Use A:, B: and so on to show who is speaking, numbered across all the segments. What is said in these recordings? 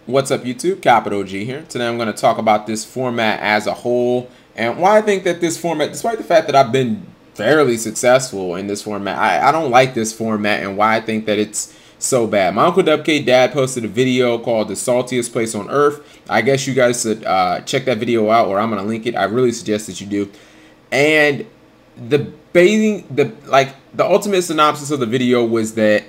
A: What's up, YouTube? Capital G here. Today I'm going to talk about this format as a whole and why I think that this format, despite the fact that I've been fairly successful in this format, I don't like this format and why I think that it's so bad. My Uncle WK Dad posted a video called The Saltiest Place on Earth. I guess you guys should check that video out, or I'm going to link it. I really suggest that you do. And the ultimate synopsis of the video was that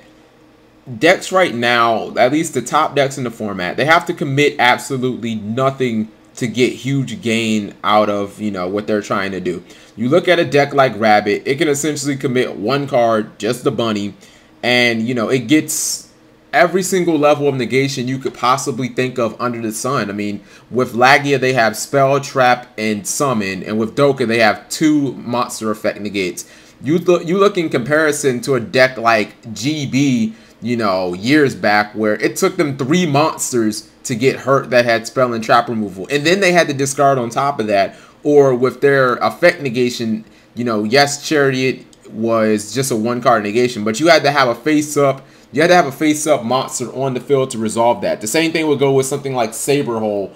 A: decks right now, at least the top decks in the format, they have to commit absolutely nothing to get huge gain out of, what they're trying to do. You look at a deck like Rabbit, it can essentially commit one card, just the bunny, and, it gets every single level of negation you could possibly think of under the sun. I mean, with Lagia, they have Spell, Trap, and Summon, and with Doka, they have 2 monster effect negates. You look in comparison to a deck like GB, years back, where it took them 3 monsters to get hurt that had spell and trap removal, and then they had to discard on top of that. Or with their effect negation, yes, Chariot was just a 1-card negation, but you had to have a face-up. You had to have a face-up monster on the field to resolve that. The same thing would go with something like Saberhole.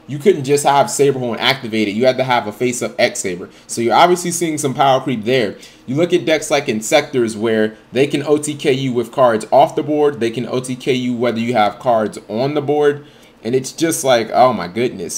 A: You couldn't just have Saberhole and activate it. You had to have a face-up X-Saber. So you're obviously seeing some power creep there. You look at decks like Insectors, where they can OTK you with cards off the board. They can OTK you whether you have cards on the board. And it's just like, oh my goodness.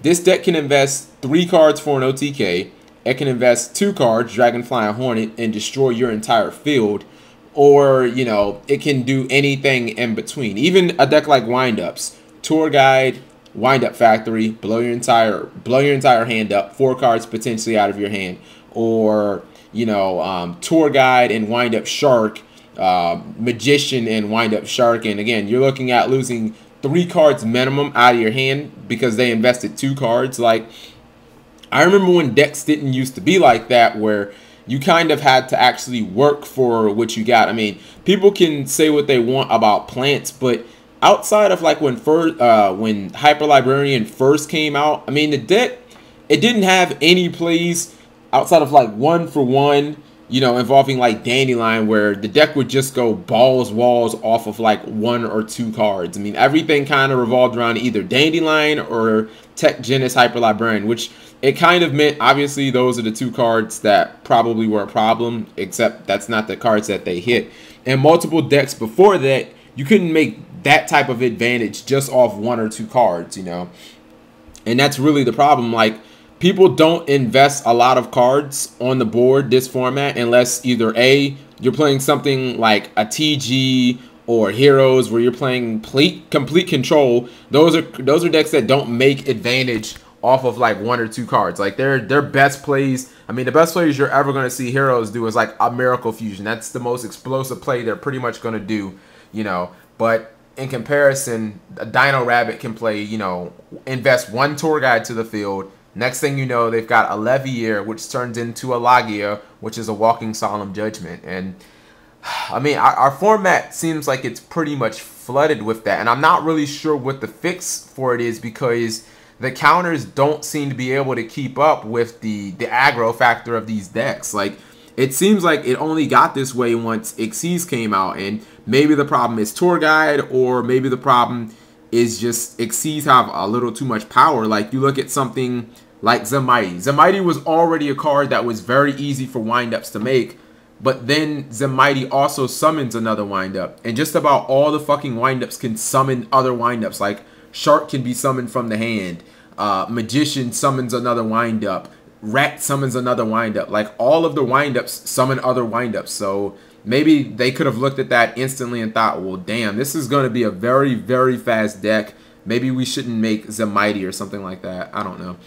A: This deck can invest 3 cards for an OTK. It can invest 2 cards, Dragonfly and Hornet, and destroy your entire field. Or, it can do anything in between. Even a deck like Windups, Tour Guide, Wind-Up Factory, blow your entire hand up, 4 cards potentially out of your hand. Or, Tour Guide and Wind-Up Shark, Magician and Wind-Up Shark. And again, you're looking at losing 3 cards minimum out of your hand because they invested 2 cards. Like, I remember when decks didn't used to be like that, where you kind of had to actually work for what you got. I mean, people can say what they want about plants, but outside of like when Hyper Librarian first came out, I mean, the deck, it didn't have any plays outside of like 1-for-1, involving like Dandelion, where the deck would just go balls walls off of like 1 or 2 cards. I mean, everything kind of revolved around either Dandelion or Tech Genis Hyper Librarian, which it kind of meant, obviously, those are the 2 cards that probably were a problem, except that's not the cards that they hit. And multiple decks before that, you couldn't make that type of advantage just off 1 or 2 cards, And that's really the problem. Like, people don't invest a lot of cards on the board this format unless either A, you're playing something like a TG or Heroes, where you're playing complete control. Those are decks that don't make advantage off of like 1 or 2 cards. Like, their best plays, I mean, the best plays you're ever going to see Heroes do is like a Miracle Fusion. That's the most explosive play they're pretty much going to do, But in comparison, a Dino Rabbit can play, invest 1 Tour Guide to the field. Next thing you know, they've got a Levier, which turns into a Lagia, which is a walking Solemn Judgment. And I mean, our format seems like it's pretty much flooded with that. And I'm not really sure what the fix for it is, because the counters don't seem to be able to keep up with the aggro factor of these decks. Like, it seems like it only got this way once Xyz came out, and maybe the problem is Tour Guide, or maybe the problem is just Xyz have a little too much power. Like, you look at something like Zemaity. Zemaity was already a card that was very easy for windups to make, but then Zemaity also summons another windup, and just about all the fucking windups can summon other windups. Like, Shark can be summoned from the hand. Magician summons another windup. Rat summons another windup. Like, all of the windups summon other windups. So maybe they could have looked at that instantly and thought, well, damn, this is going to be a very, very fast deck. Maybe we shouldn't make Zemaity or something like that. I don't know.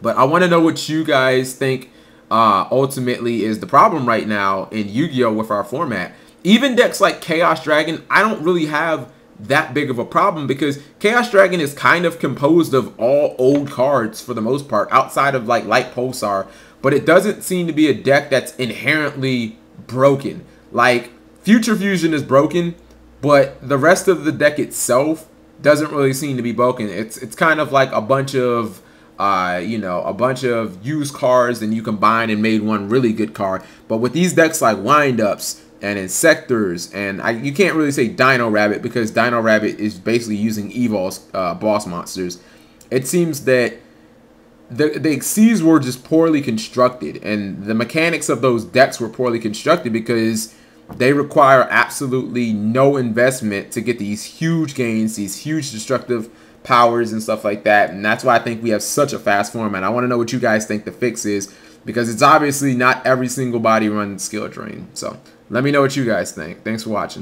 A: But I want to know what you guys think ultimately is the problem right now in Yu-Gi-Oh! With our format. Even decks like Chaos Dragon, I don't really have that big of a problem, because Chaos Dragon is kind of composed of all old cards for the most part, outside of like Light Pulsar, but it doesn't seem to be a deck that's inherently broken. Like, Future Fusion is broken, but the rest of the deck itself doesn't really seem to be broken. It's kind of like a bunch of a bunch of used cards, and you combine and made one really good card. But with these decks like Windups, and Insectors, and you can't really say Dino Rabbit because Dino Rabbit is basically using Evol's boss monsters. It seems that the Xyzs were just poorly constructed, and the mechanics of those decks were poorly constructed because they require absolutely no investment to get these huge gains, these huge destructive powers and stuff like that. And that's why I think we have such a fast format. I want to know what you guys think the fix is, because it's obviously not every single body runs Skill Drain. So let me know what you guys think. Thanks for watching.